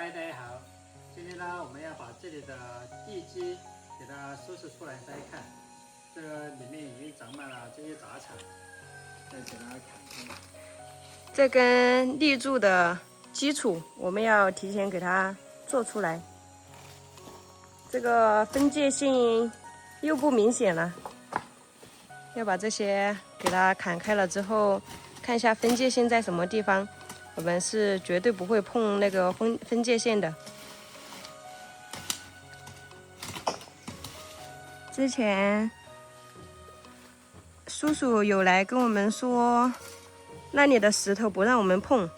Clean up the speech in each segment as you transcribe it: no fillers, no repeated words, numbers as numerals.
嗨，大家好！今天呢，我们要把这里的地基给它收拾出来，大家看，这个里面已经长满了这些杂草，再给它砍开。这根立柱的基础，我们要提前给它做出来。这个分界线又不明显了，要把这些给它砍开了之后，看一下分界线在什么地方。我们是绝对不会碰那个分界线的。之前叔叔有来跟我们说，那里的石头不让我们碰，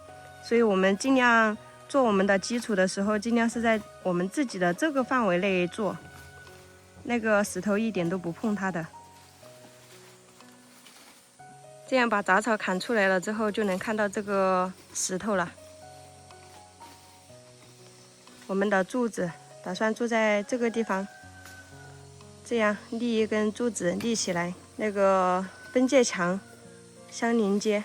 所以我们尽量做我们的基础的时候，尽量是在我们自己的这个范围内做，那个石头一点都不碰它的。这样把杂草砍出来了之后，就能看到这个石头了。我们的柱子打算做在这个地方，这样立一根柱子立起来，那个分界墙相连接。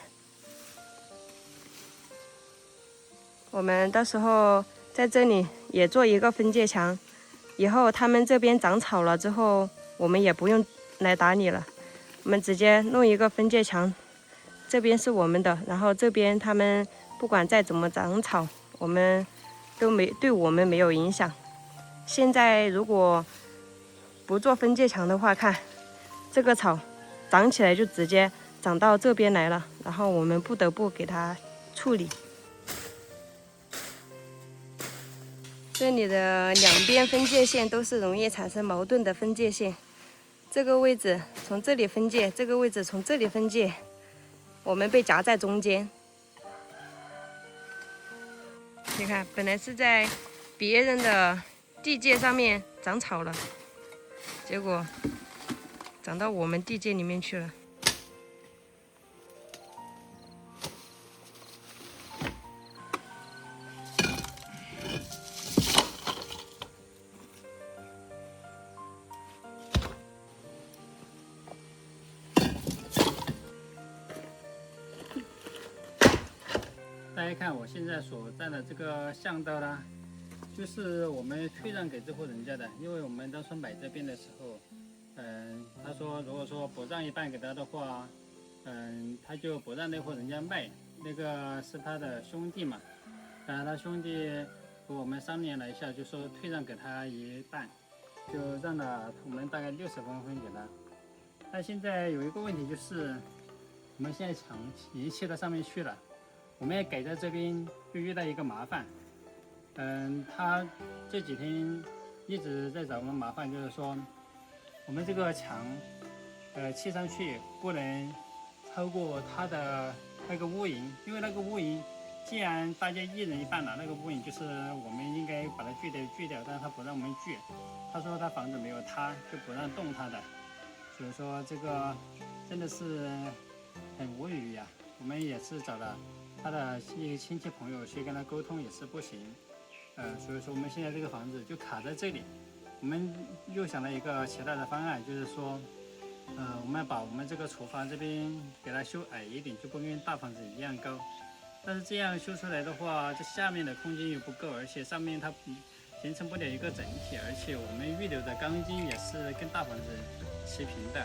我们到时候在这里也做一个分界墙，以后他们这边长草了之后，我们也不用来打理了，我们直接弄一个分界墙，这边是我们的，然后这边他们不管再怎么长草，我们都对我们没有影响。现在如果不做分界墙的话，看这个草长起来就直接长到这边来了，然后我们不得不给它处理。这里的两边分界线都是容易产生矛盾的分界线，这个位置从这里分界，这个位置从这里分界，我们被夹在中间。你看，本来是在别人的地界上面长草了，结果长到我们地界里面去了。大家看我现在所站的这个巷道啦，就是我们退让给这户人家的，因为我们当初买这边的时候，他说如果说不让一半给他的话，他就不让那户人家卖，那个是他的兄弟嘛，他兄弟和我们商量了一下，就说退让给他一半，就让了我们大概60公分给他。但现在有一个问题就是，我们现在墙移砌到上面去了。我们也改在这边，就遇到一个麻烦。他这几天一直在找我们麻烦，就是说我们这个墙，砌上去不能超过他的那个屋檐，因为那个屋檐既然大家一人一半了，那个屋檐就是我们应该把它锯掉，但是他不让我们锯，他说他房子没有塌，就不让动他的，所以说这个真的是很无语呀。我们也是找了他的一些亲戚朋友去跟他沟通，也是不行。所以说我们现在这个房子就卡在这里。我们又想了一个其他的方案，就是说，我们把我们这个厨房这边给它修矮一点，就不跟大房子一样高。但是这样修出来的话，这下面的空间又不够，而且上面它形成不了一个整体，而且我们预留的钢筋也是跟大房子齐平的。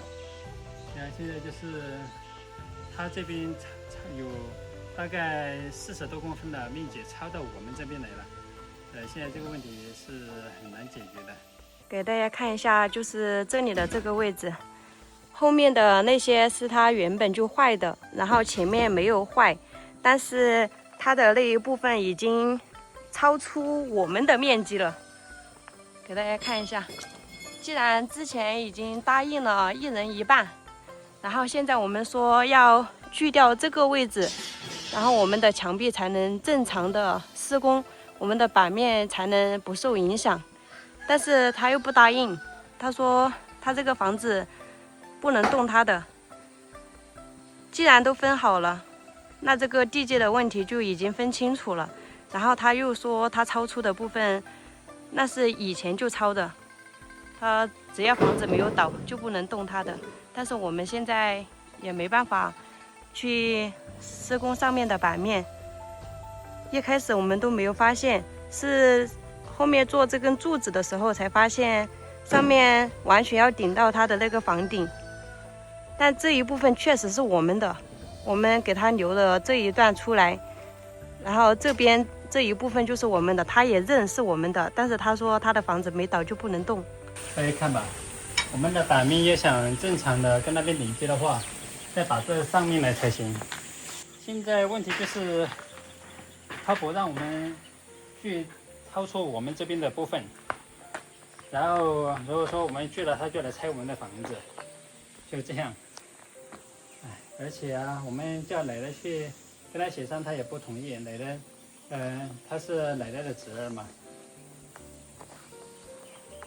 现在就是它这边有大概40多公分的面积超到我们这边来了，现在这个问题是很难解决的。给大家看一下，就是这里的这个位置，后面的那些是它原本就坏的，然后前面没有坏，但是它的那一部分已经超出我们的面积了。给大家看一下，既然之前已经答应了一人一半，然后现在我们说要锯掉这个位置，然后我们的墙壁才能正常的施工，我们的板面才能不受影响。但是他又不答应，他说他这个房子不能动他的。既然都分好了，那这个地界的问题就已经分清楚了。然后他又说他超出的部分，那是以前就超的，他只要房子没有倒就不能动他的。但是我们现在也没办法去施工上面的板面，一开始我们都没有发现是后面做这根柱子的时候才发现，上面完全要顶到它的那个房顶。但这一部分确实是我们的，我们给他留了这一段出来，然后这边这一部分就是我们的，他也认是我们的，但是他说他的房子没倒就不能动。大家看吧，我们的板面要想正常的跟那边连接的话，再把这上面来才行。现在问题就是他不让我们去超出我们这边的部分，然后如果说我们去了，他就来拆我们的房子，就这样。而且啊，我们叫奶奶去跟他协商，他也不同意。奶奶，他是奶奶的侄儿嘛。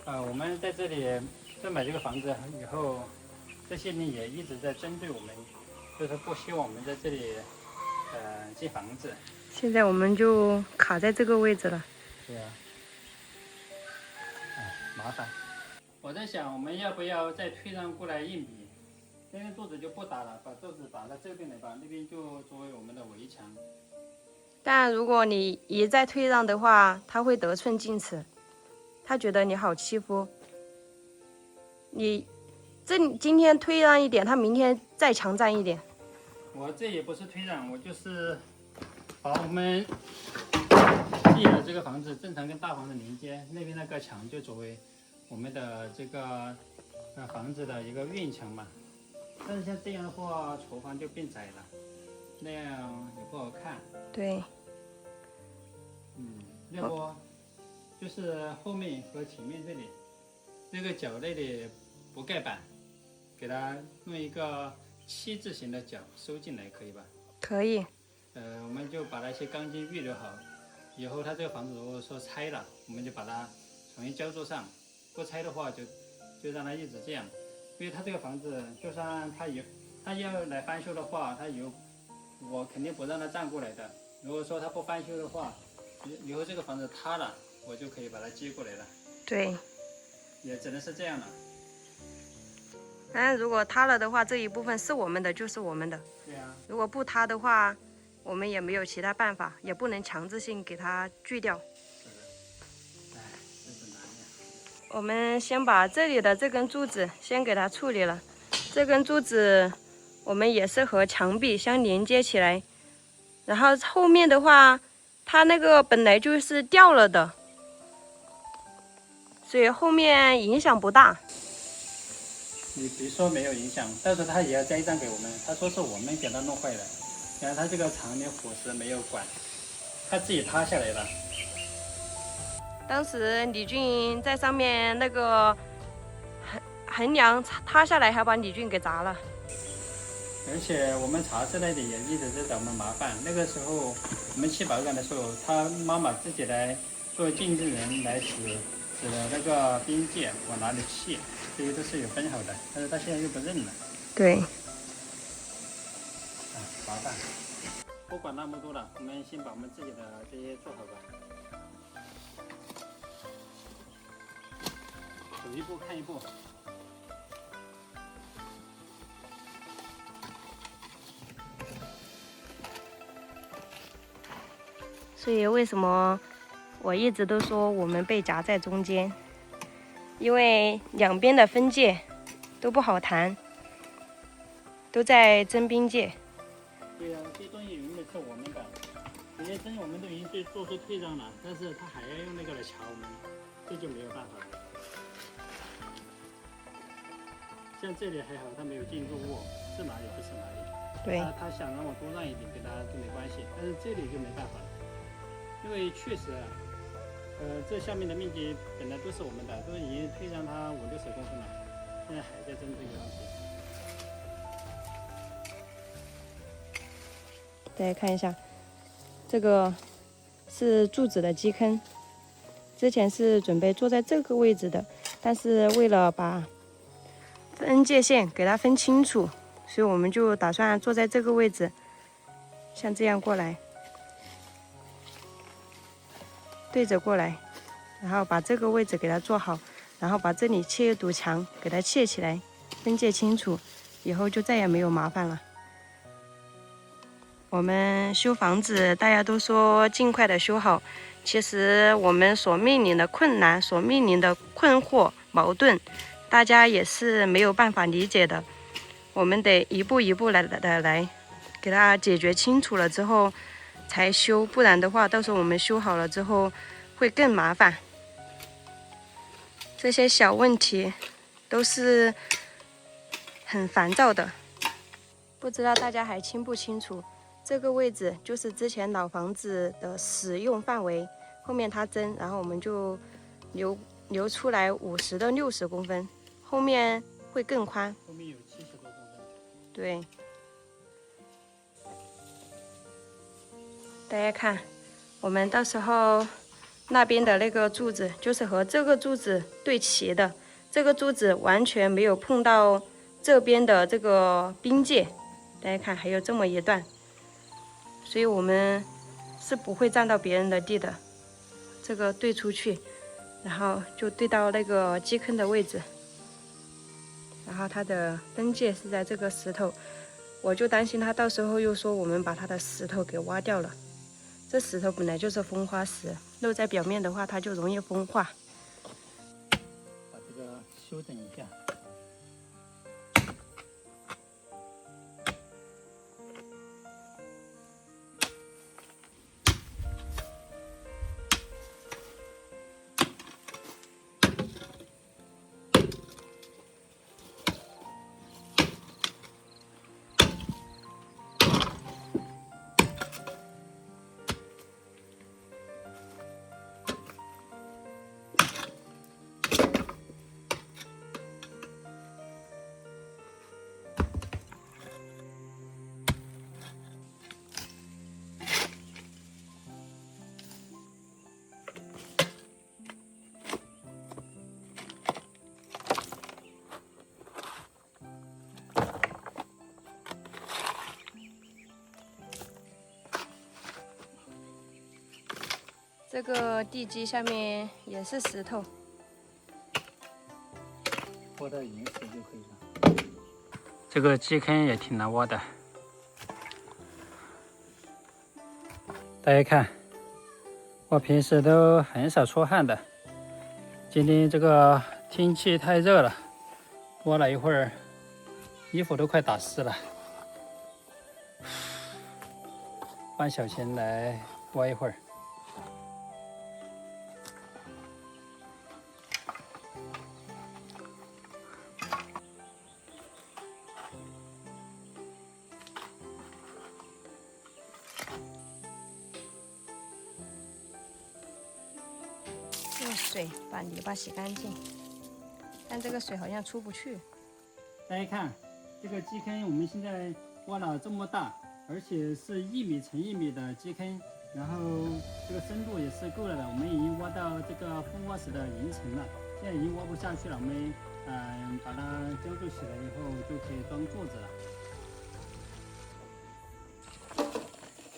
我们在这里购买这个房子以后，这些人也一直在针对我们，就是不希望我们在这里建房子。现在我们就卡在这个位置了。对啊，麻烦。我在想，我们要不要再退让过来硬笔？那边柱子就不打了，把柱子打到这边来吧，那边就作为我们的围墙。但如果你一再退让的话，他会得寸进尺，他觉得你好欺负。你今天退让一点，他明天再强占一点。我这也不是退让，我就是把我们自己的这个房子正常跟大房子连接，那边那个墙就作为我们的这个房子的一个院墙嘛。但是像这样的话，厨房就变窄了，那样也不好看。对。要不就是后面和前面这里那个角那里不盖板，给它弄一个7字形的角收进来，可以吧？可以。我们就把那些钢筋预留好，以后它这个房子如果说拆了，我们就把它重新浇筑上；不拆的话就让它一直这样。因为它这个房子，就算他要来翻修的话，我肯定不让他占过来的。如果说他不翻修的话，以后这个房子塌了，我就可以把它接过来了。对，也只能是这样了。但如果塌了的话，这一部分是我们的就是我们的。对啊。如果不塌的话，我们也没有其他办法，也不能强制性给它锯掉。真是难呀。我们先把这里的这根柱子先给它处理了。这根柱子我们也是和墙壁相连接起来，然后后面的话，它那个本来就是掉了的，所以后面影响不大。你别说没有影响，到时候他也要加一张给我们，他说是我们给他弄坏的，然后他这个长年伙食没有管，他自己塌下来了。当时李俊在上面那个横梁塌下来，还把李俊给砸了。而且我们茶室那里也一直在找我们麻烦。那个时候我们去保管的时候，他妈妈自己来做见证人来指了那个边界往哪里去，这些都是有分好的，但是他现在又不认了。对。麻烦。不管那么多了，我们先把我们自己的这些做好吧。走一步看一步。所以为什么我一直都说我们被夹在中间？因为两边的分界都不好谈，都在争边界。对啊，这些东西原本是我们的，这些东西我们都已经做出退让了，但是他还要用那个来瞧我们，这就没有办法了。像这里还好，他没有进入卧，是哪里就是哪里。对。他想让我多让一点给他都没关系，但是这里就没办法了，因为确实这下面的面积本来都是我们的，都已经退让他50-60公分了，现在还在争这个问题。大家看一下，这个是柱子的基坑，之前是准备坐在这个位置的，但是为了把分界线给它分清楚，所以我们就打算坐在这个位置，像这样过来，对着过来，然后把这个位置给它做好，然后把这里砌一堵墙给它砌起来，分界清楚，以后就再也没有麻烦了。我们修房子，大家都说尽快的修好，其实我们所面临的困难、所面临的困惑、矛盾，大家也是没有办法理解的。我们得一步一步来给它解决清楚了之后才修，不然的话，到时候我们修好了之后会更麻烦。这些小问题都是很烦躁的，不知道大家还清不清楚？这个位置就是之前老房子的使用范围，后面它增，然后我们就留出来50到60公分，后面会更宽。后面有70多公分。对，大家看，我们到时候那边的那个柱子就是和这个柱子对齐的，这个柱子完全没有碰到这边的这个边界。大家看，还有这么一段。所以我们是不会占到别人的地的，这个对出去，然后就对到那个基坑的位置，然后它的分界是在这个石头，我就担心他到时候又说我们把它的石头给挖掉了。这石头本来就是风化石，露在表面的话，它就容易风化。把这个修整一下。这个地基下面也是石头，挖到岩石就可以了。这个基坑也挺难挖的。大家看，我平时都很少出汗的，今天这个天气太热了，挖了一会儿，衣服都快打湿了。换小钱来挖一会儿。用水把泥巴洗干净，但这个水好像出不去。大家看，这个基坑我们现在挖了这么大，而且是1米乘1米的基坑，然后这个深度也是够了的。我们已经挖到这个风化石的岩层了，现在已经挖不下去了。我们把它浇筑起来以后，就可以装柱子了。